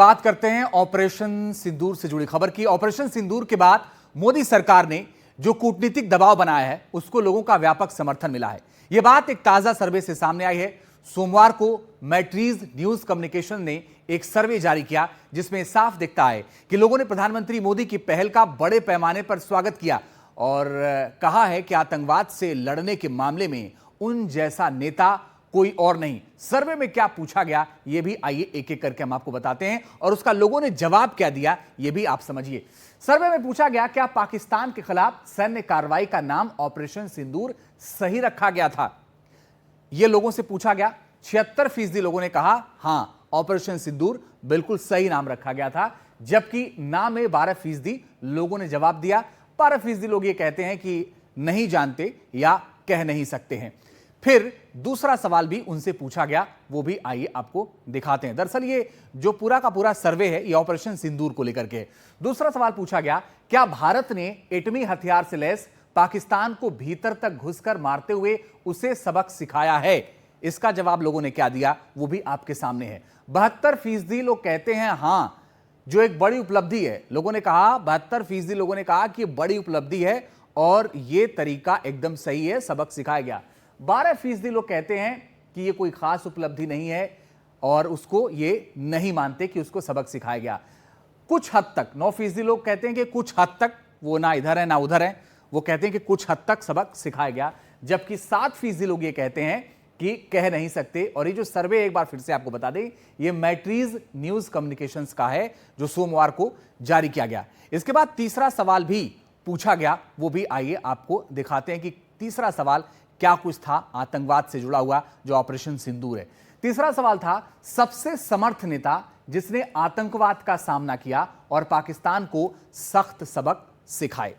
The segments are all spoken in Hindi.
बात करते हैं ऑपरेशन सिंदूर से जुड़ी खबर की। ऑपरेशन सिंदूर के बाद मोदी सरकार ने जो कूटनीतिक दबाव बनाया है उसको लोगों का व्यापक समर्थन मिला है। यह बात एक ताजा सर्वे से सामने आई है। सोमवार को मैट्रीज न्यूज कम्युनिकेशन ने एक सर्वे जारी किया जिसमें साफ दिखता है कि लोगों ने प्रधानमंत्री मोदी की पहल का बड़े पैमाने पर स्वागत किया और कहा है कि आतंकवाद से लड़ने के मामले में उन जैसा नेता कोई और नहीं। सर्वे में क्या पूछा गया यह भी आइए एक एक करके हम आपको बताते हैं और उसका लोगों ने जवाब क्या दिया यह भी आप समझिए। सर्वे में पूछा गया क्या पाकिस्तान के खिलाफ सैन्य कार्रवाई का नाम ऑपरेशन सिंदूर सही रखा गया था। यह लोगों से पूछा गया। 76% लोगों ने कहा हां ऑपरेशन सिंदूर बिल्कुल सही नाम रखा गया था, जबकि ना में 12% लोगों ने जवाब दिया। 12% लोग ये कहते हैं कि नहीं जानते या कह नहीं सकते हैं। फिर दूसरा सवाल भी उनसे पूछा गया, वो भी आइए आपको दिखाते हैं। दरअसल ये जो पूरा का पूरा सर्वे है ये ऑपरेशन सिंदूर को लेकर के। दूसरा सवाल पूछा गया क्या भारत ने एटमी हथियार से लैस पाकिस्तान को भीतर तक घुसकर मारते हुए उसे सबक सिखाया है। इसका जवाब लोगों ने क्या दिया वो भी आपके सामने है। 72% लोग कहते हैं हां, जो एक बड़ी उपलब्धि है। लोगों ने कहा 72% लोगों ने कहा कि बड़ी उपलब्धि है और यह तरीका एकदम सही है, सबक सिखाया गया। 12% लोग कहते हैं कि यह कोई खास उपलब्धि नहीं है और उसको ये नहीं मानते कि उसको सबक सिखाया गया। कुछ हद तक 9% लोग कहते हैं कि कुछ हद तक, वो ना इधर है ना उधर है, वो कहते हैं कि कुछ हद तक सबक सिखाया गया, जबकि 7% लोग ये कहते हैं कि कह नहीं सकते। और ये जो सर्वे एक बार फिर से आपको बता दें, ये मैट्रीज न्यूज कम्युनिकेशंस का है जो सोमवार को जारी किया गया। इसके बाद तीसरा सवाल भी पूछा गया, वो भी आइए आपको दिखाते हैं कि तीसरा सवाल क्या कुछ था आतंकवाद से जुड़ा हुआ जो ऑपरेशन सिंदूर है। तीसरा सवाल था सबसे समर्थ नेता जिसने आतंकवाद का सामना किया और पाकिस्तान को सख्त सबक सिखाए।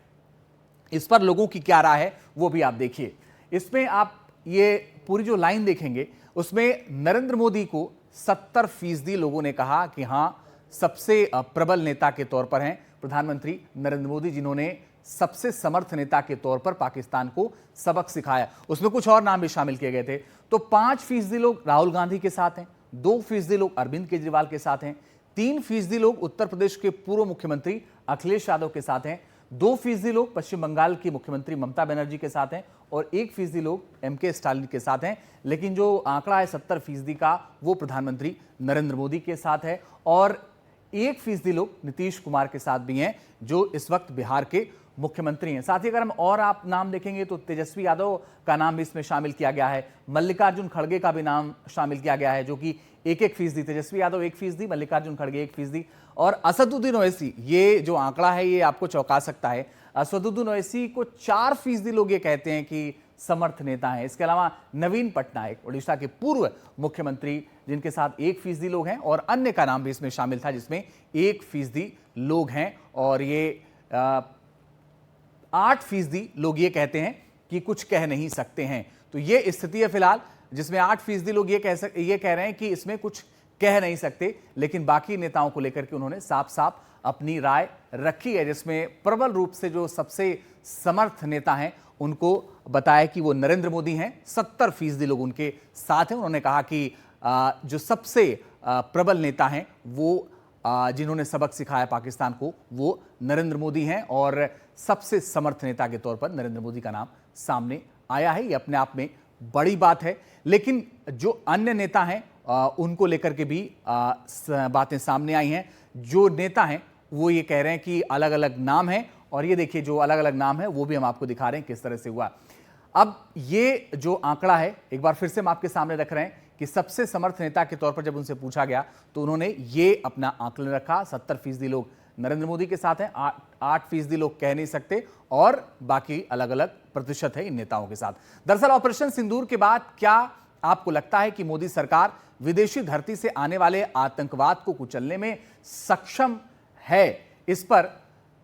इस पर लोगों की क्या राय है वो भी आप देखिए। इसमें आप ये पूरी जो लाइन देखेंगे उसमें नरेंद्र मोदी को 70% लोगों ने कहा कि हां सबसे प्रबल नेता के तौर पर हैं प्रधानमंत्री नरेंद्र मोदी, जिन्होंने सबसे समर्थ नेता के तौर पर पाकिस्तान को सबक सिखाया। उसमें कुछ और नाम भी शामिल किए गए थे। तो 5% लोग राहुल गांधी के साथ हैं, 2% लोग अरविंद केजरीवाल के साथ हैं, 3% लोग उत्तर प्रदेश के पूर्व मुख्यमंत्री अखिलेश यादव के साथ हैं, 2% लोग पश्चिम बंगाल की मुख्यमंत्री ममता बनर्जी के साथ हैं और 1% लोग एमके स्टालिन के साथ हैं। लेकिन जो आंकड़ा है 70% का वो प्रधानमंत्री नरेंद्र मोदी के साथ है और 1% लोग नीतीश कुमार के साथ भी हैं जो इस वक्त बिहार के मुख्यमंत्री हैं। साथ ही अगर हम और आप नाम देखेंगे तो तेजस्वी यादव का नाम भी इसमें शामिल किया गया है, मल्लिकार्जुन खड़गे का भी नाम शामिल किया गया है जो कि 1-1%, तेजस्वी यादव 1%, मल्लिकार्जुन खड़गे 1%। और असदुद्दीन ओवैसी, ये जो आंकड़ा है ये आपको चौंका सकता है। असदुद्दीन ओवैसी को 4% लोग ये कहते हैं कि समर्थ नेता है। इसके अलावा नवीन पटनायक उड़ीसा के पूर्व मुख्यमंत्री जिनके साथ 1% लोग हैं और अन्य का नाम भी इसमें शामिल था जिसमें 1% लोग हैं और ये 8% लोग ये कहते हैं कि कुछ कह नहीं सकते हैं। तो ये स्थिति है फिलहाल जिसमें 8% लोग ये कह रहे हैं कि इसमें कुछ कह नहीं सकते, लेकिन बाकी नेताओं को लेकर के उन्होंने साफ साफ अपनी राय रखी है, जिसमें प्रबल रूप से जो सबसे समर्थ नेता हैं उनको बताया कि वो नरेंद्र मोदी हैं। 70% लोग उनके साथ हैं। उन्होंने कहा कि जो सबसे प्रबल नेता हैं वो जिन्होंने सबक सिखाया पाकिस्तान को वो नरेंद्र मोदी हैं और सबसे समर्थ नेता के तौर पर नरेंद्र मोदी का नाम सामने आया है। ये अपने आप में बड़ी बात है, लेकिन जो अन्य नेता हैं उनको लेकर के भी बातें सामने आई हैं। जो नेता हैं वो ये कह रहे हैं कि अलग अलग नाम हैं और ये देखिए जो अलग अलग नाम है वो भी हम आपको दिखा रहे हैं किस तरह से हुआ। अब ये जो आंकड़ा है एक बार फिर से हम आपके सामने रख रहे हैं कि सबसे समर्थ नेता के तौर पर जब उनसे पूछा गया तो उन्होंने ये अपना आंकलन रखा। 70% लोग नरेंद्र मोदी के साथ हैं, 8% लोग कह नहीं सकते और बाकी अलग अलग प्रतिशत है इन नेताओं के साथ। दरअसल ऑपरेशन सिंदूर के बाद क्या आपको लगता है कि मोदी सरकार विदेशी धरती से आने वाले आतंकवाद को कुचलने में सक्षम है? इस पर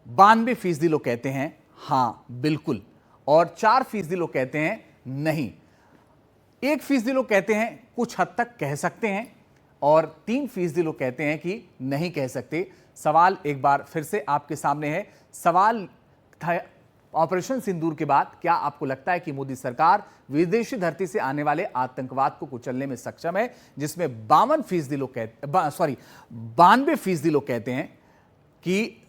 92% लोग कहते हैं हां बिल्कुल और 4% लोग कहते हैं नहीं। 1% लोग कहते हैं कुछ हद तक कह सकते हैं और 3% लोग कहते हैं कि नहीं कह सकते। सवाल एक बार फिर से आपके सामने है। सवाल था ऑपरेशन सिंदूर के बाद क्या आपको लगता है कि मोदी सरकार विदेशी धरती से आने वाले आतंकवाद को कुचलने में सक्षम है, जिसमें 52% लोग कहते 92% लोग कहते हैं कि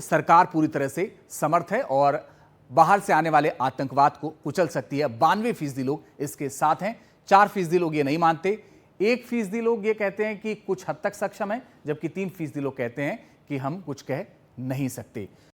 सरकार पूरी तरह से समर्थ है और बाहर से आने वाले आतंकवाद को कुचल सकती है। 92% लोग इसके साथ हैं। 4% लोग ये नहीं मानते। 1% लोग ये कहते हैं कि कुछ हद तक सक्षम है, जबकि 3% लोग कहते हैं कि हम कुछ कह नहीं सकते।